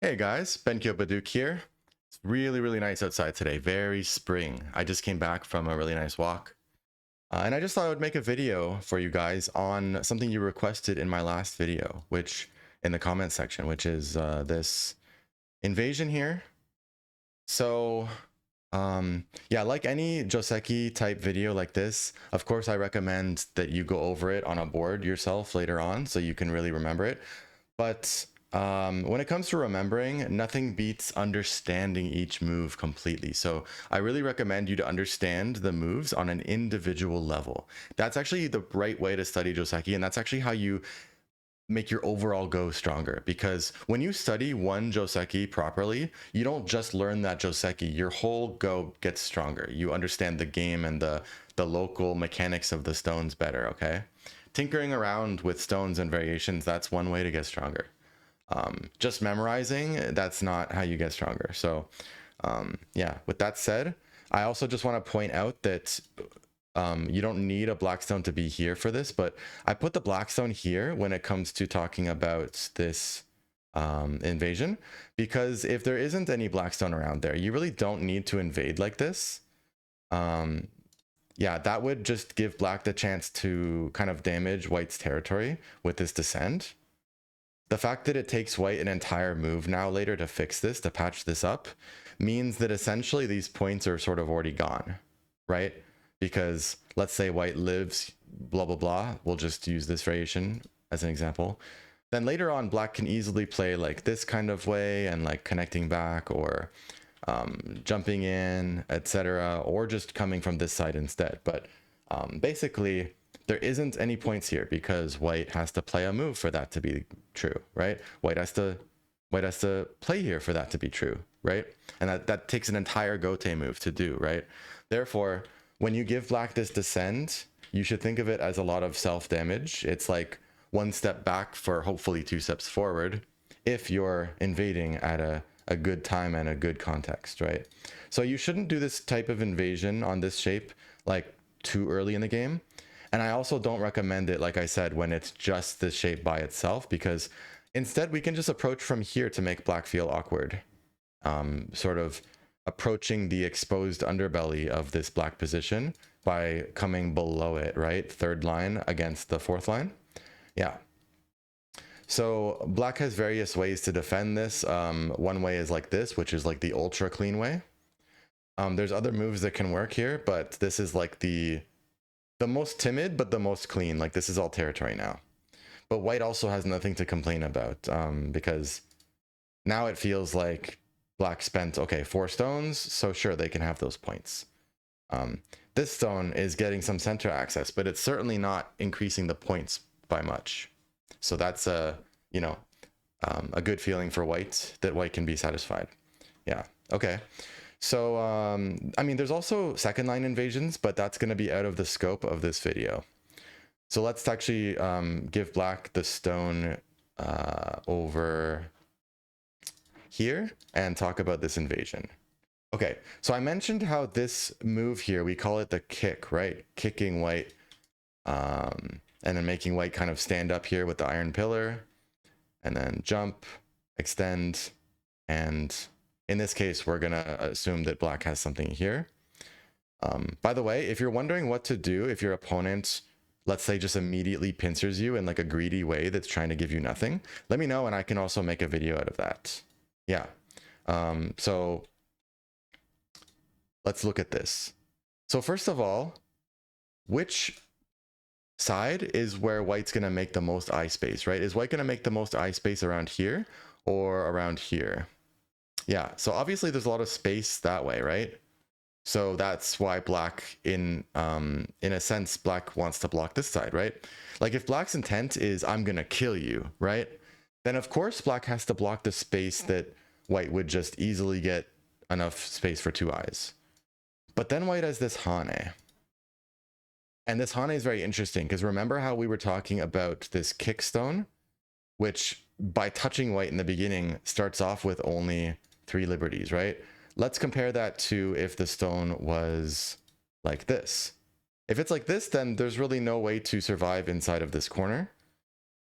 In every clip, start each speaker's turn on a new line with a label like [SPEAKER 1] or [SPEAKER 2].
[SPEAKER 1] Hey guys, Baduk here. It's really nice outside today. Very spring. I just came back from a really nice walk. And I just thought I would make a video for you guys on something you requested in my last video, which in the comment section, which is this invasion here. So, yeah, like any joseki type video like this, of course, I recommend that you go over it on a board yourself later on so you can really remember it. But when it comes to remembering, nothing beats understanding each move completely. So I really recommend you to understand the moves on an individual level. That's actually the right way to study joseki, and that's actually how you make your overall go stronger, because when you study one joseki properly, you don't just learn that joseki, your whole go gets stronger. You understand the game and the local mechanics of the stones better. Okay, tinkering around with stones and variations, that's one way to get stronger. Just memorizing, that's not how you get stronger. So yeah, with that said, I also just want to point out that you don't need a blackstone to be here for this, but I put the blackstone here when it comes to talking about this invasion, because if there isn't any blackstone around there, you really don't need to invade like this. Yeah, that would just give black the chance to kind of damage white's territory with this descent. The fact that it takes white an entire move now later to fix this, to patch this up, means that essentially these points are sort of already gone, right? Because let's say white lives, blah, blah, blah. We'll just use this variation as an example. Then later on, black can easily play like this kind of way and like connecting back or jumping in, etc., or just coming from this side instead. But basically, there isn't any points here because white has to play a move for that to be true, right? White has to play here for that to be true, right? And that takes an entire gote move to do, right? Therefore, when you give black this descend, you should think of it as a lot of self damage. It's like one step back for hopefully two steps forward if you're invading at a good time and a good context, right? So you shouldn't do this type of invasion on this shape like too early in the game. And I also don't recommend it, like I said, when it's just this shape by itself, because instead we can just approach from here to make black feel awkward. Sort of approaching the exposed underbelly of this black position by coming below it, right? Third line against the fourth line. Yeah. So black has various ways to defend this. One way is like this, which is like the ultra clean way. There's other moves that can work here, but this is like the most timid, but the most clean. Like this is all territory now. But white also has nothing to complain about because now it feels like black spent, okay, 4 stones, so sure, they can have those points. This stone is getting some center access, but it's certainly not increasing the points by much. So that's a good feeling for white, that white can be satisfied. Yeah, okay. So, I mean, there's also second line invasions, but that's going to be out of the scope of this video. So let's actually give black the stone over here and talk about this invasion. Okay, so I mentioned how this move here, we call it the kick, right? Kicking white, and then making white kind of stand up here with the iron pillar, and then jump, extend, and in this case, we're gonna assume that black has something here. By the way, if you're wondering what to do if your opponent, let's say, just immediately pincers you in like a greedy way that's trying to give you nothing, let me know and I can also make a video out of that. Yeah. So let's look at this. So first of all, which side is where white's going to make the most eye space, right? Is white going to make the most eye space around here or around here? Yeah, so obviously there's a lot of space that way, right? So that's why black, in a sense, black wants to block this side, right? Like if black's intent is I'm gonna kill you, right? Then of course black has to block the space that white would just easily get enough space for 2 eyes. But then white has this Hane. And this Hane is very interesting because remember how we were talking about this kickstone, which by touching white in the beginning starts off with only 3 liberties, right? Let's compare that to if the stone was like this. If it's like this, then there's really no way to survive inside of this corner.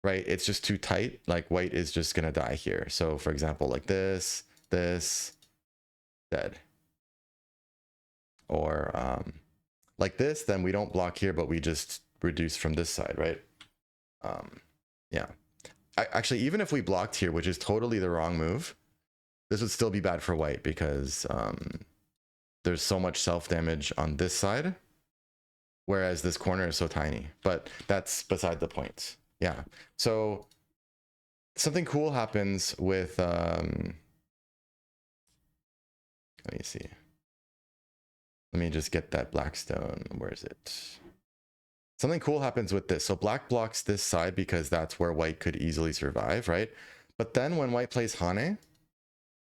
[SPEAKER 1] right? It's just too tight. Like white is just gonna die here. So for example, like this, dead. Or like this, then we don't block here, but we just reduce from this side, right? Yeah. Actually, even if we blocked here, which is totally the wrong move, this would still be bad for white because there's so much self-damage on this side, whereas this corner is so tiny. But that's beside the point. Yeah. So something cool happens with let me see. Let me just get that black stone. Where is it? Something cool happens with this. So black blocks this side because that's where white could easily survive, right? But then when white plays Hane,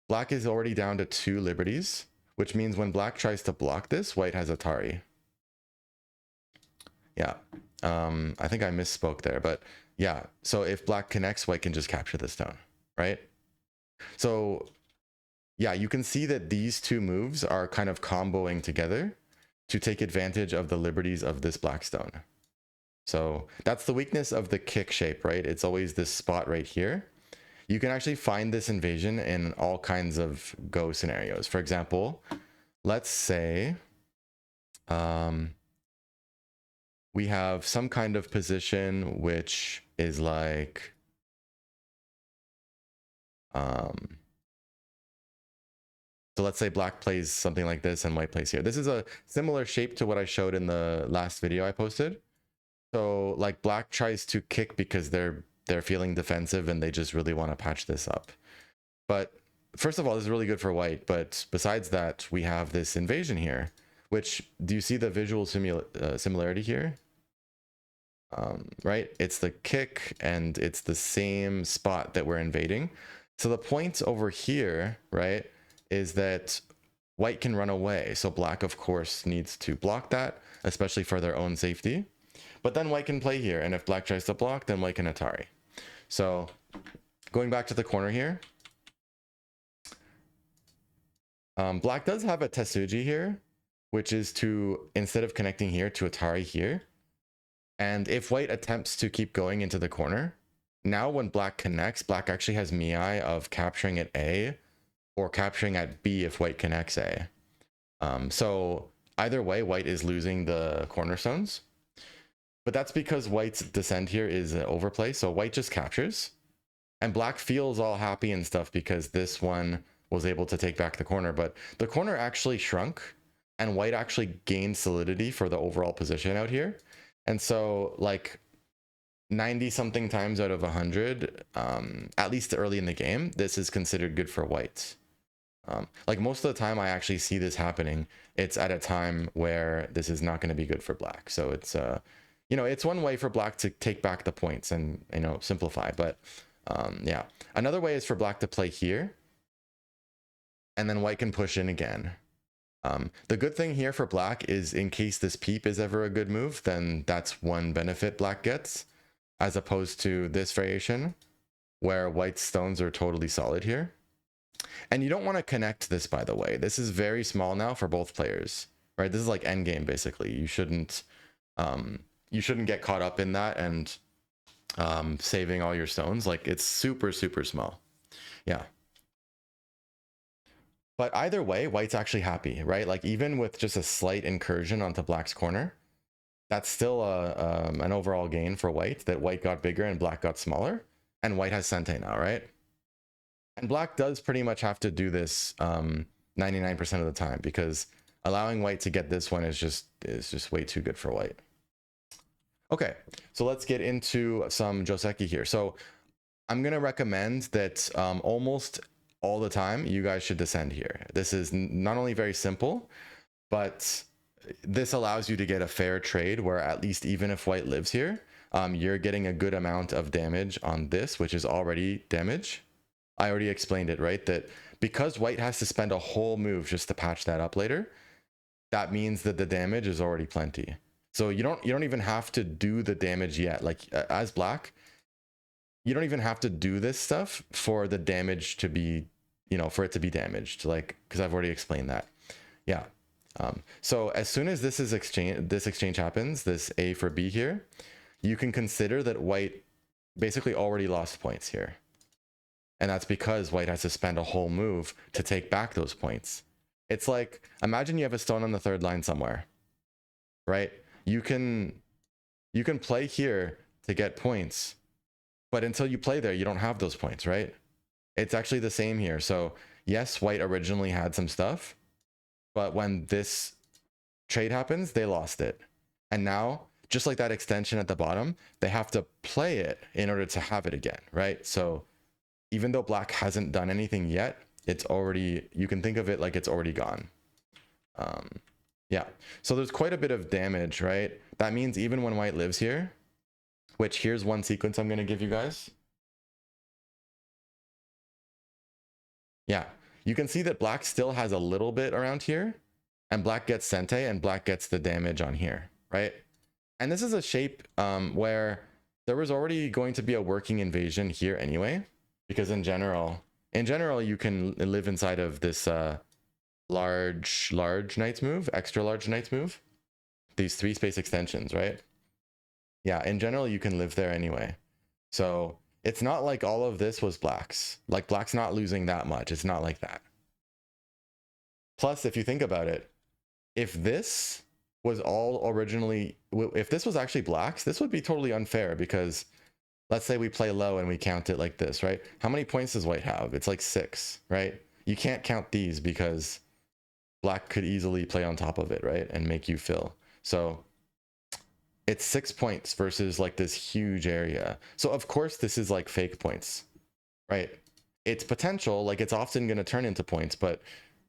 [SPEAKER 1] black is already down to 2 liberties, which means when black tries to block this, white has Atari. Yeah. I think I misspoke there, but yeah. So if black connects, white can just capture the stone, right? So yeah, you can see that these two moves are kind of comboing together to take advantage of the liberties of this black stone. So that's the weakness of the kick shape, right? It's always this spot right here. You can actually find this invasion in all kinds of go scenarios. For example, let's say we have some kind of position which is like so let's say black plays something like this and white plays here. This is a similar shape to what I showed in the last video I posted. So like black tries to kick because they're feeling defensive and they just really want to patch this up. But first of all, this is really good for white. But besides that, we have this invasion here, which, do you see the visual similarity here? Right? It's the kick and it's the same spot that we're invading. So the point over here, right, is that white can run away. So black, of course, needs to block that, especially for their own safety. But then white can play here. And if black tries to block, then white can Atari. So going back to the corner here, black does have a Tetsuji here, which is to, instead of connecting here, to Atari here. And if white attempts to keep going into the corner, now when black connects, black actually has Miai of capturing at A or capturing at B if white connects A. So either way, white is losing the cornerstones. But that's because white's descent here is an overplay. So white just captures. And black feels all happy and stuff because this one was able to take back the corner. But the corner actually shrunk. And white actually gained solidity for the overall position out here. And so like 90 something times out of 100, at least early in the game, this is considered good for white. Like most of the time I actually see this happening, it's at a time where this is not going to be good for black. So it's, you know, it's one way for black to take back the points and, you know, simplify. But yeah, another way is for black to play here. And then white can push in again. The good thing here for black is in case this peep is ever a good move, then that's one benefit black gets, as opposed to this variation where white's stones are totally solid here. And you don't want to connect this, by the way. This is very small now for both players, right? This is like endgame, basically. You shouldn't get caught up in that and saving all your stones. Like it's super, super small. Yeah. But either way, white's actually happy, right? Like even with just a slight incursion onto black's corner, that's still an overall gain for white, that white got bigger and black got smaller, and white has Sente now, right? And black does pretty much have to do this 99% of the time, because allowing white to get this one is just way too good for white. Okay, so let's get into some joseki here. So I'm gonna recommend that almost all the time you guys should descend here. This is not only very simple, but this allows you to get a fair trade where at least even if white lives here, you're getting a good amount of damage on this, which is already damage. I already explained it, right? That because white has to spend a whole move just to patch that up later, that means that the damage is already plenty. So you don't even have to do the damage yet. Like as black, you don't even have to do this stuff for the damage to be, you know, for it to be damaged, like, because I've already explained that. Yeah. So as soon as this exchange happens, this A for B here, you can consider that white basically already lost points here. And that's because white has to spend a whole move to take back those points. It's like, imagine you have a stone on the third line somewhere, right? You can play here to get points, but until you play there, you don't have those points, right? It's actually the same here. So yes, white originally had some stuff, but when this trade happens, they lost it. And now, just like that extension at the bottom, they have to play it in order to have it again, right? So even though black hasn't done anything yet, it's already, you can think of it like it's already gone. Yeah, so there's quite a bit of damage, right? That means even when white lives here, which here's one sequence I'm going to give you guys. Yeah, you can see that black still has a little bit around here, and black gets sente, and black gets the damage on here, right? And this is a shape where there was already going to be a working invasion here anyway, because in general, you can live inside of this large knight's move, extra large knight's move, these 3 space extensions, right? Yeah, in general, you can live there anyway. So it's not like all of this was black's. Like, black's not losing that much. It's not like that. Plus, if you think about it, if this was all originally, if this was actually black's, this would be totally unfair, because let's say we play low and we count it like this, right? How many points does white have? It's like 6, right? You can't count these because black could easily play on top of it, right? And make you fill. So it's 6 points versus like this huge area. So of course this is like fake points, right? It's potential, like it's often going to turn into points, but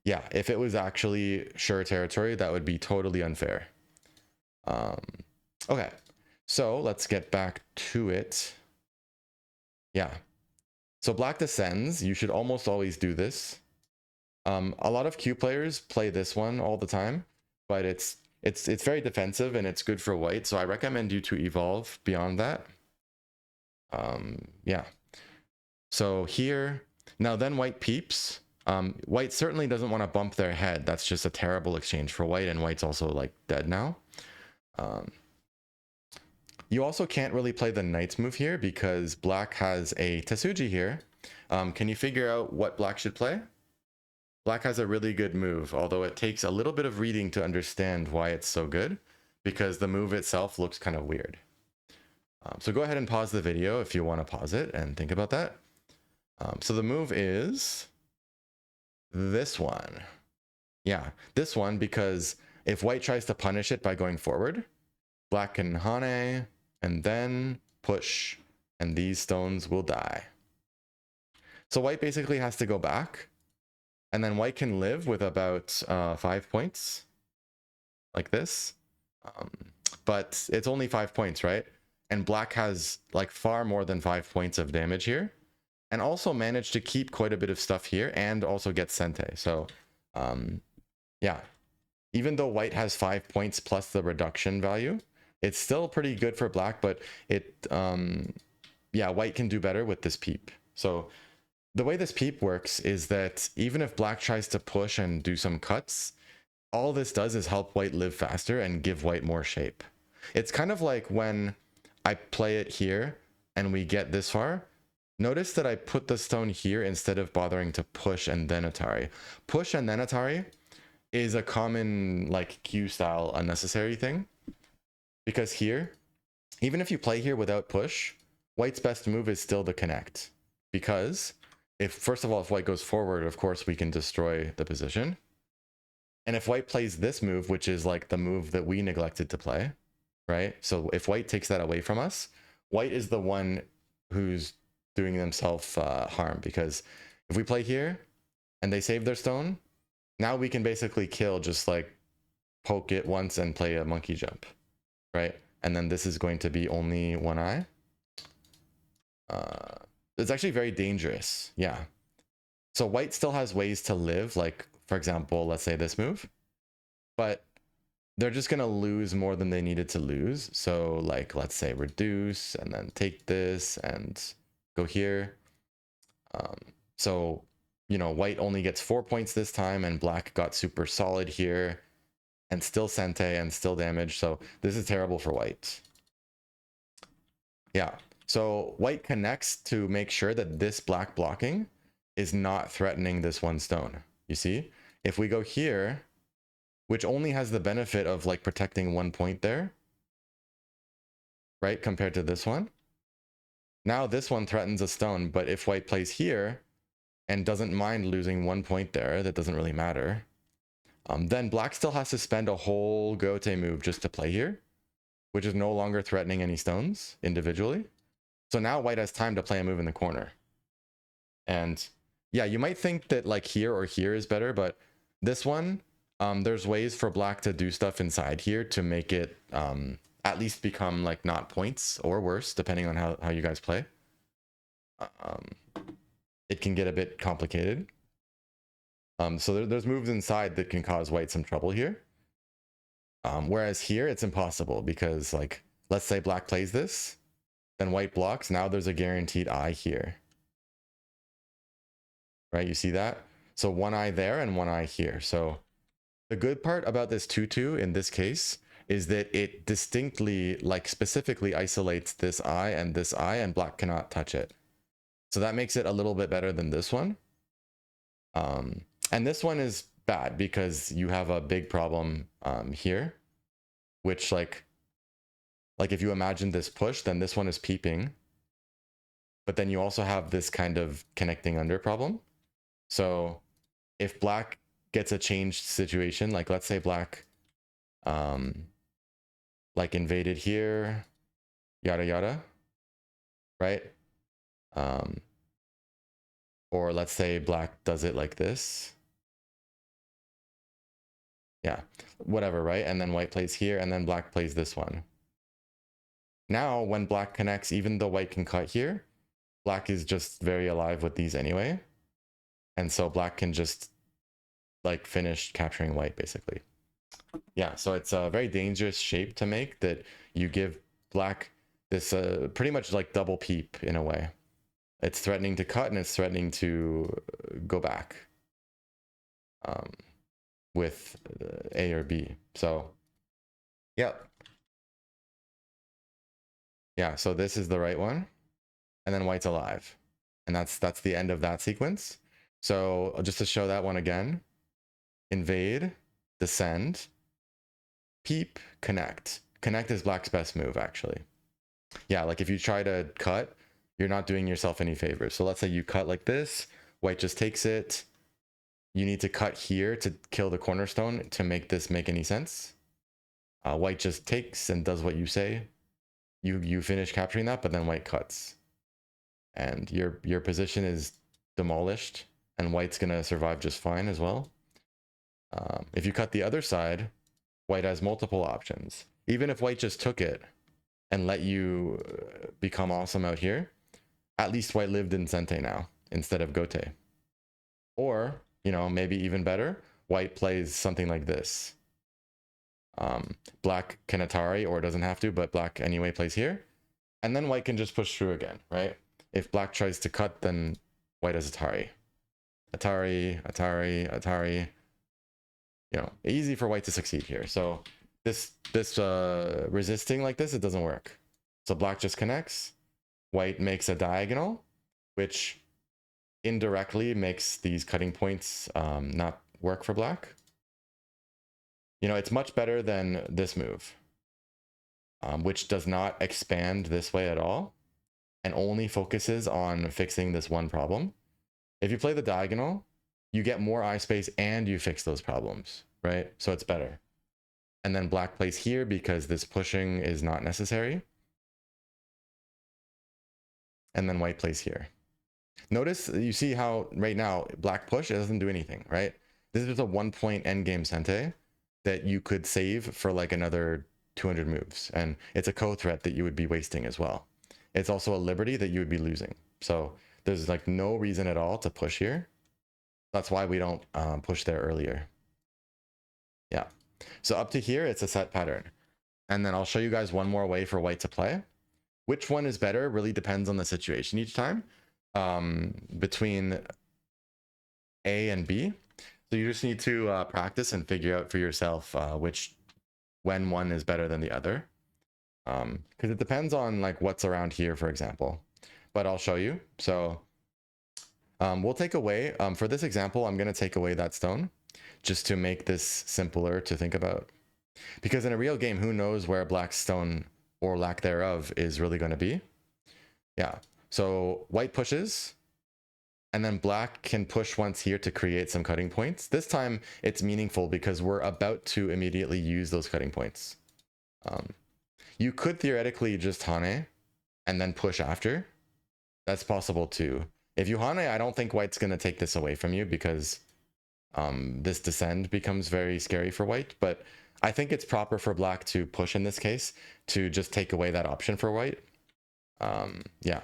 [SPEAKER 1] yeah, if it was actually sure territory, that would be totally unfair. Okay, so let's get back to it. Yeah, so black descends. You should almost always do this. A lot of Q players play this one all the time, but it's very defensive and it's good for white. So I recommend you to evolve beyond that. Yeah. So here, now then white peeps. White certainly doesn't want to bump their head. That's just a terrible exchange for white, and white's also like dead now. You also can't really play the knight's move here because black has a Tetsuji here. Can you figure out what black should play? Black has a really good move, although it takes a little bit of reading to understand why it's so good, because the move itself looks kind of weird. So go ahead and pause the video if you want to pause it and think about that. So the move is this one. Yeah, this one, because if white tries to punish it by going forward, black can hane and then push, and these stones will die. So white basically has to go back, and then white can live with about 5 points, like this. But it's only 5 points, right? And black has like far more than 5 points of damage here, and also managed to keep quite a bit of stuff here, and also get sente. So yeah, even though white has 5 points plus the reduction value, it's still pretty good for black, but it yeah, white can do better with this peep. So the way this peep works is that even if black tries to push and do some cuts, all this does is help white live faster and give white more shape. It's kind of like when I play it here and we get this far. Notice that I put the stone here instead of bothering to push and then Atari. Push and then Atari is a common like Q style unnecessary thing, because here, even if you play here without push, white's best move is still to connect, because if, first of all, if white goes forward, of course we can destroy the position. And if white plays this move, which is like the move that we neglected to play, right? So if white takes that away from us, white is the one who's doing themselves harm, because if we play here and they save their stone, now we can basically kill, just like poke it once and play a monkey jump, right? And then this is going to be only one eye. It's actually very dangerous. Yeah. So white still has ways to live, like, for example, let's say this move, but they're just going to lose more than they needed to lose. So like, let's say reduce and then take this and go here. So, you know, white only gets 4 points this time, and black got super solid here and still sente and still damage. So this is terrible for white. Yeah. So white connects to make sure that this black blocking is not threatening this one stone. You see, if we go here, which only has the benefit of like protecting one point there, right, compared to this one. Now this one threatens a stone, but if white plays here and doesn't mind losing 1 point there, that doesn't really matter. Then black still has to spend a whole gote move just to play here, which is no longer threatening any stones individually. So now white has time to play a move in the corner. And yeah, you might think that like here or here is better, but this one, there's ways for black to do stuff inside here to make it at least become like not points or worse, depending on how you guys play. It can get a bit complicated. So there's moves inside that can cause white some trouble here. Whereas here it's impossible because like, let's say black plays this, then white blocks. Now there's a guaranteed eye here. Right, you see that? So one eye there and one eye here. So the good part about this 2-2 in this case is that it distinctly, like specifically isolates this eye, and black cannot touch it. So that makes it a little bit better than this one. And this one is bad because you have a big problem here, which like if you imagine this push, then this one is peeping. But then you also have this kind of connecting under problem. So if black gets a changed situation, like let's say black like invaded here, yada yada, right? Or let's say black does it like this. Yeah, whatever, right? And then white plays here, and then black plays this one. Now, when black connects, even though white can cut here, black is just very alive with these anyway. And so black can just like finish capturing white basically. Yeah, so it's a very dangerous shape to make that you give black this pretty much like double peep in a way. It's threatening to cut and it's threatening to go back with A or B. So, yeah. Yeah, so this is the right one. And then white's alive. And that's the end of that sequence. So just to show that one again, invade, descend, peep, connect. Connect is black's best move, actually. Yeah, like if you try to cut, you're not doing yourself any favors. So let's say you cut like this, white just takes it. You need to cut here to kill the cornerstone to make this make any sense. White just takes and does what you say. You finish capturing that, but then white cuts. And your position is demolished, and white's gonna survive just fine as well. If you cut the other side, white has multiple options. Even if white just took it and let you become awesome out here, at least white lived in Sente now instead of Gote. Or, you know, maybe even better, white plays something like this. Black can Atari, or doesn't have to, but black anyway plays here. And then white can just push through again, right? If black tries to cut, then white has Atari. Atari, Atari, Atari. You know, easy for white to succeed here. So this resisting like this, it doesn't work. So black just connects. White makes a diagonal, which indirectly makes these cutting points not work for black. You know, it's much better than this move, which does not expand this way at all and only focuses on fixing this one problem. If you play the diagonal, you get more eye space and you fix those problems, right? So it's better. And then black plays here because this pushing is not necessary. And then white plays here. Notice, you see how right now black push, it doesn't do anything, right? This is just a 1 point endgame Sente that you could save for like another 200 moves. And it's a co-threat that you would be wasting as well. It's also a liberty that you would be losing. So there's like no reason at all to push here. That's why we don't push there earlier. Yeah. So up to here, it's a set pattern. And then I'll show you guys one more way for white to play. Which one is better really depends on the situation each time. Between A and B. So you just need to practice and figure out for yourself when one is better than the other. Because it depends on like what's around here, for example. But I'll show you. So we'll take away, for this example, I'm going to take away that stone just to make this simpler to think about. Because in a real game, who knows where black's stone or lack thereof is really going to be? Yeah. So white pushes, and then black can push once here to create some cutting points. This time it's meaningful because we're about to immediately use those cutting points. You could theoretically just Hane and then push after. That's possible too. If you Hane, I don't think white's going to take this away from you because this descend becomes very scary for white. But I think it's proper for black to push in this case to just take away that option for white. Yeah.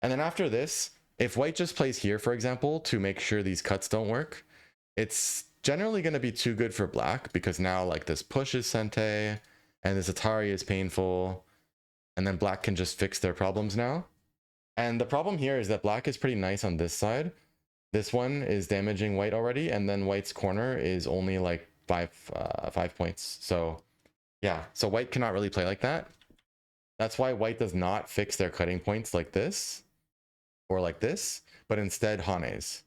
[SPEAKER 1] And then after this, if white just plays here, for example, to make sure these cuts don't work, it's generally going to be too good for black because now like this push is Sente and this Atari is painful. And then black can just fix their problems now. And the problem here is that black is pretty nice on this side. This one is damaging white already. And then white's corner is only like five points. So yeah, so white cannot really play like that. That's why white does not fix their cutting points like this or like this, but instead Hanes.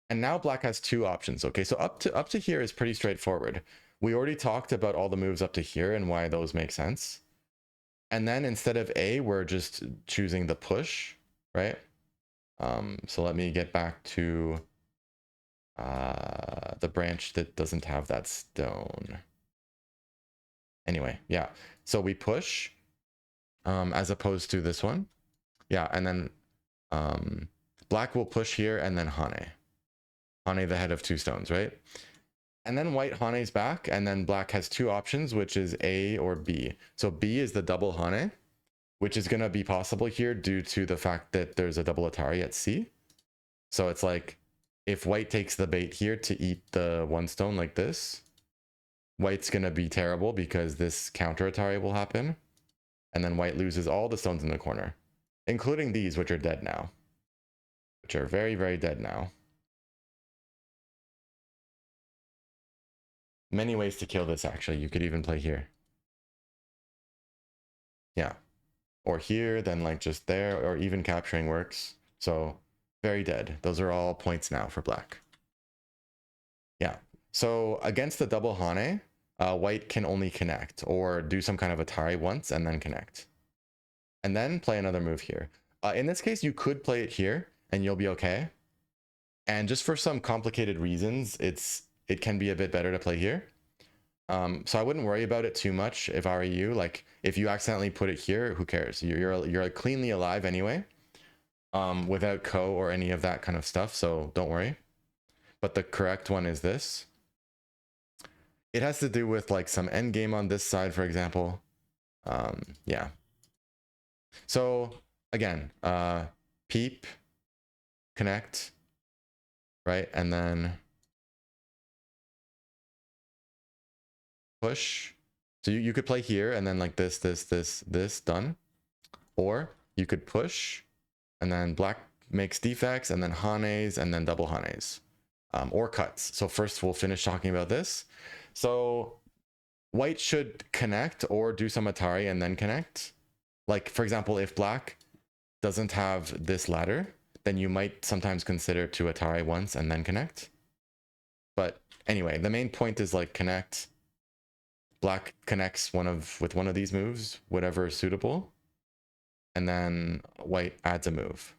[SPEAKER 1] And now black has two options. Okay, so up to here is pretty straightforward. We already talked about all the moves up to here and why those make sense. And then instead of A, we're just choosing the push, right? So let me get back to the branch that doesn't have that stone. Anyway, yeah. So we push as opposed to this one. Yeah, and then black will push here and then Hane. Hane the head of two stones, right? And then white Hane's back, and then black has two options, which is A or B. So B is the double Hane, which is going to be possible here due to the fact that there's a double Atari at C. So it's like, if white takes the bait here to eat the one stone like this, white's going to be terrible because this counter Atari will happen. And then white loses all the stones in the corner, including these, which are dead now. Which are very, very dead now. Many ways to kill this, actually. You could even play here. Yeah. Or here, then like just there, or even capturing works. So very dead. Those are all points now for black. Yeah. So against the double Hane, white can only connect or do some kind of Atari once and then connect. And then play another move here. In this case, you could play it here and you'll be okay. And just for some complicated reasons, it can be a bit better to play here. So I wouldn't worry about it too much if I were you. Like if you accidentally put it here, who cares? You're cleanly alive anyway, without co or any of that kind of stuff. So don't worry. But the correct one is this. It has to do with like some end game on this side, for example. Yeah. So again, peep, connect, right? And then push. So you could play here and then like this, done. Or you could push and then black makes defects and then Hanes and then double Hanes. Or cuts. So first we'll finish talking about this. So white should connect or do some Atari and then connect. Like for example, if black doesn't have this ladder, then you might sometimes consider to Atari once and then connect. But anyway, the main point is like connect. Black connects with one of these moves, whatever is suitable. And then white adds a move.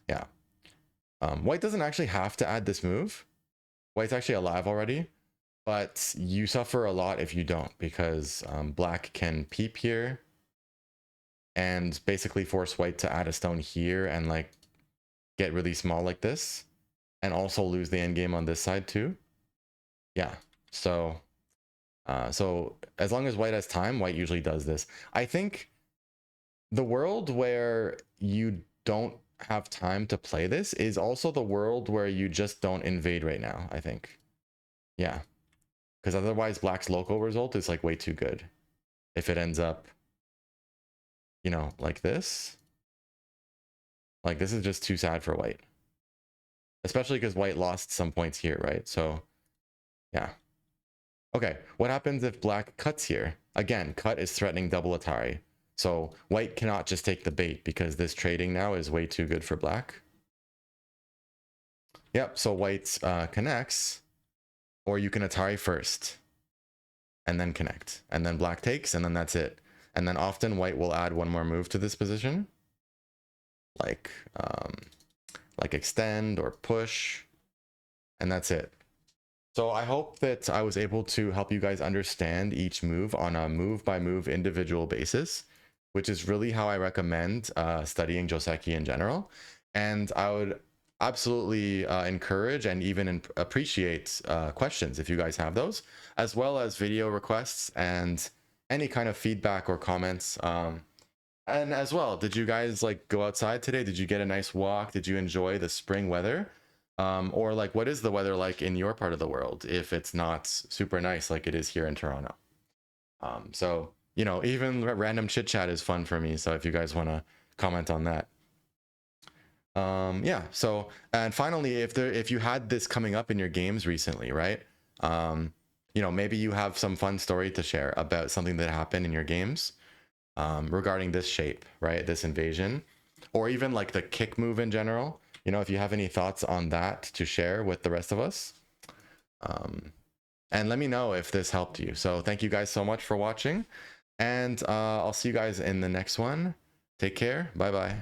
[SPEAKER 1] Yeah. White doesn't actually have to add this move. White's actually alive already, but you suffer a lot if you don't because black can peep here and basically force white to add a stone here and like get really small like this and also lose the endgame on this side too. Yeah. So as long as white has time, white usually does this. I think the world where you don't have time to play this is also the world where you just don't invade right now, I think. Yeah. Because otherwise black's local result is like way too good. If it ends up, you know, like this. Like this is just too sad for white. Especially because white lost some points here, right? So, yeah. Okay, what happens if black cuts here? Again, cut is threatening double Atari. So white cannot just take the bait because this trading now is way too good for black. Yep, so white connects, or you can Atari first and then connect, and then black takes, and then that's it. And then often white will add one more move to this position, like extend or push, and that's it. So I hope that I was able to help you guys understand each move on a move by move individual basis, which is really how I recommend studying joseki in general. And I would absolutely encourage and even appreciate questions if you guys have those, as well as video requests and any kind of feedback or comments. And as well, did you guys like go outside today? Did you get a nice walk? Did you enjoy the spring weather? Or like, what is the weather like in your part of the world if it's not super nice like it is here in Toronto? So, you know, even random chit chat is fun for me. So if you guys want to comment on that. Yeah. So, and finally, if you had this coming up in your games recently, right? You know, maybe you have some fun story to share about something that happened in your games regarding this shape, right? This invasion, or even like the kick move in general. You know, if you have any thoughts on that to share with the rest of us. And let me know if this helped you. So thank you guys so much for watching. And I'll see you guys in the next one. Take care. Bye bye.